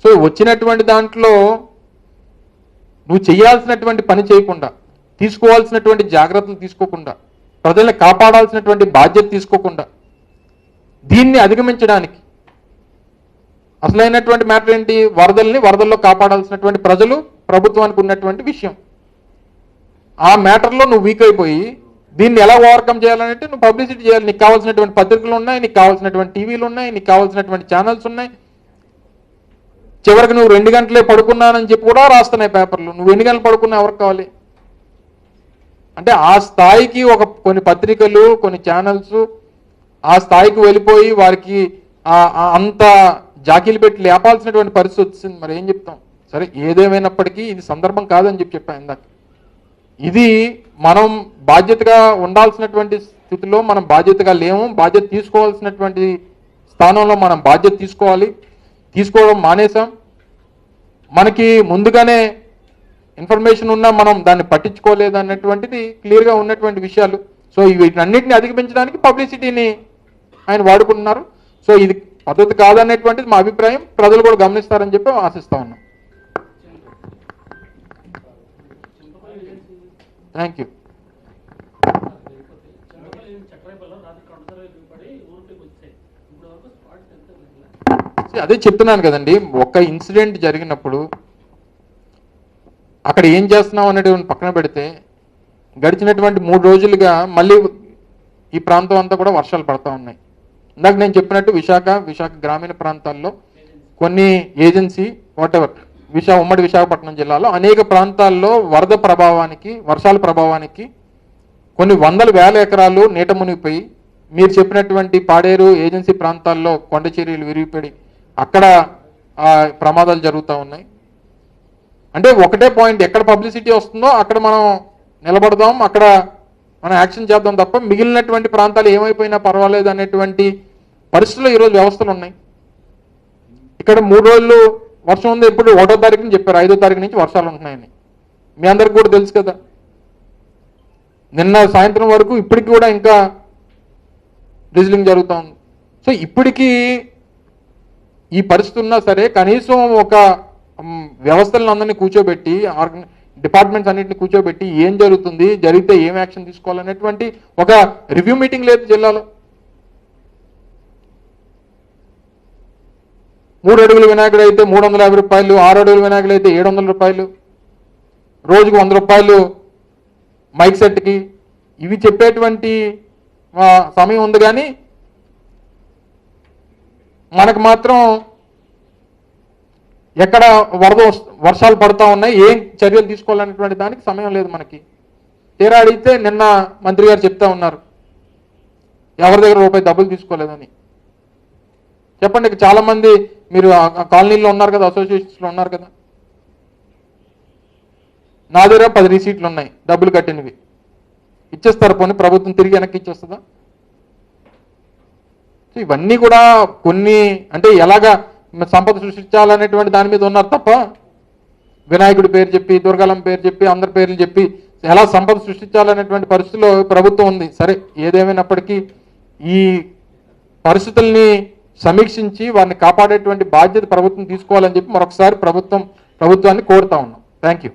So వచ్చినటువంటి దాంట్లో నువ్వు చేయాల్సినటువంటి పని చేయకుండా, తీసుకోవాల్సినటువంటి జాగ్రత్తలు తీసుకోకుండా, ప్రజల్ని కాపాడాల్సినటువంటి బాధ్యత తీసుకోకుండా, దీన్ని అధిగమించడానికి అసలైనటువంటి మ్యాటర్ ఏంటి? వరదల్లో కాపాడాల్సినటువంటి ప్రజలు ప్రభుత్వానికి ఉన్నటువంటి విషయం. ఆ మ్యాటర్లో నువ్వు వీక్ అయిపోయి దీన్ని ఎలా ఓవర్కమ్ చేయాలంటే నువ్వు పబ్లిసిటీ చేయాలి. నీకు కావాల్సినటువంటి పత్రికలు ఉన్నాయి, నీకు కావాల్సినటువంటి టీవీలు ఉన్నాయి, నీకు కావాల్సినటువంటి ఛానల్స్ ఉన్నాయి. చివరికి నువ్వు 2 గంటలే పడుకున్నానని చెప్పి కూడా రాస్తున్నాయి పేపర్లు. నువ్వు ఎన్ని గంటలు పడుకున్నా ఎవరికి కావాలి? అంటే ఆ స్థాయికి కొన్ని పత్రికలు, కొన్ని ఛానల్స్ ఆ స్థాయికి వెళ్ళిపోయి వారికి అంత జాకీలు పెట్టి లేపాల్సినటువంటి పరిస్థితి వచ్చింది. మరి ఏం చెప్తాం? సరే, ఏదేమైనప్పటికీ ఇది సందర్భం కాదని చెప్పాను ఇందాక. ఇది మనం బాధ్యతగా ఉండాల్సినటువంటి స్థితిలో మనం బాధ్యతగా లేము. బాధ్యత తీసుకోవాల్సినటువంటి స్థానంలో మనం బాధ్యత తీసుకోవడం మానేసాం. మనకి ముందుగానే ఇన్ఫర్మేషన్ ఉన్నా మనం దాన్ని పట్టించుకోలేదు అన్నటువంటిది క్లియర్గా ఉన్నటువంటి విషయాలు. సో వీటన్నిటిని అధిగమించడానికి పబ్లిసిటీని ఆయన వాడుకుంటున్నారు. సో ఇది పద్ధతి కాదనేటువంటిది మా అభిప్రాయం. ప్రజలు కూడా గమనిస్తారని చెప్పి ఆశిస్తా ఉన్నాం. Thank you. అదే చెప్తున్నాను కదండి, ఒక ఇన్సిడెంట్ జరిగినప్పుడు అక్కడ ఏం చేస్తున్నాం అనేటువంటి పక్కన పెడితే గడిచినటువంటి 3 రోజులుగా మళ్ళీ ఈ ప్రాంతం అంతా కూడా వర్షాలు పడతా ఉన్నాయి. ఇందాక నేను చెప్పినట్టు విశాఖ గ్రామీణ ప్రాంతాల్లో కొన్ని ఏజెన్సీ ఉమ్మడి విశాఖపట్నం జిల్లాలో అనేక ప్రాంతాల్లో వర్షాల ప్రభావానికి కొన్ని వందల వేల ఎకరాలు నీట మునిగిపోయి, మీరు చెప్పినటువంటి పాడేరు ఏజెన్సీ ప్రాంతాల్లో కొండ చర్యలు విరిగిపడి అక్కడ ప్రమాదాలు జరుగుతూ ఉన్నాయి. అంటే ఒకటే పాయింట్, ఎక్కడ పబ్లిసిటీ వస్తుందో అక్కడ మనం నిలబడదాం, అక్కడ మనం యాక్షన్ చేద్దాం తప్ప మిగిలినటువంటి ప్రాంతాలు ఏమైపోయినా పర్వాలేదు అనేటువంటి పరిస్థితుల్లో ఈరోజు వ్యవస్థలు ఉన్నాయి. ఇక్కడ 3 రోజులు వర్షం ఉంది, ఇప్పుడు 1వ తారీఖుని చెప్పారు 5వ తారీఖు నుంచి వర్షాలు ఉంటున్నాయని. మీ అందరికి కూడా తెలుసు కదా. నిన్న సాయంత్రం వరకు ఇప్పటికి కూడా ఇంకా డ్రిజ్లింగ్ జరుగుతూ ఉంది. సో ఇప్పటికీ ఈ పరిస్థితి ఉన్నా సరే కనీసం ఒక వ్యవస్థలను అందరినీ కూర్చోబెట్టి, డిపార్ట్మెంట్స్ అన్నింటినీ కూర్చోబెట్టి ఏం జరుగుతుంది, జరిగితే ఏం యాక్షన్ తీసుకోవాలనేటువంటి ఒక రివ్యూ మీటింగ్ లేదు జిల్లాలో. 3 అడుగుల వినాయకుడు అయితే 350 రూపాయలు, 6 అడుగుల వినాయకుడు అయితే 700 రూపాయలు, రోజుకు 100 రూపాయలు మైక్ సెట్కి. ఇవి చెప్పేటువంటి సమయం ఉంది, కానీ మనకు మాత్రం ఎక్కడ వర్షాలు పడుతూ ఉన్నాయి, ఏం చర్యలు తీసుకోవాలనేటువంటి దానికి సమయం లేదు మనకి. తీరా అడిగితే నిన్న మంత్రి గారు చెప్తా ఉన్నారు ఎవరి దగ్గర రూపాయి డబ్బులు తీసుకోలేదని. చెప్పండి, చాలా మంది మీరు కాలనీలో ఉన్నారు కదా, అసోసియేషన్స్లో ఉన్నారు కదా, నా దగ్గర 10 రిసీట్లు ఉన్నాయి డబ్బులు కట్టినవి. ఇచ్చేస్తారు, పోనీ ప్రభుత్వం తిరిగి వెనక్కి ఇచ్చేస్తుందా? ఇవన్నీ కూడా కొన్ని అంటే ఎలాగా సంపద సృష్టించాలనేటువంటి దాని మీద ఉన్నారు తప్ప వినాయకుడి పేరు చెప్పి, దుర్గాలం పేరు చెప్పి, అందరి పేర్లు చెప్పి ఎలా సంపద సృష్టించాలనేటువంటి పరిస్థితిలో ప్రభుత్వం ఉంది. సరే, ఏదేమైనప్పటికీ ఈ పరిస్థితుల్ని సమీక్షించి వారిని కాపాడేటువంటి బాధ్యత ప్రభుత్వం తీసుకోవాలని చెప్పి మరొకసారి ప్రభుత్వాన్ని కోరుతా ఉన్నాం. Thank you.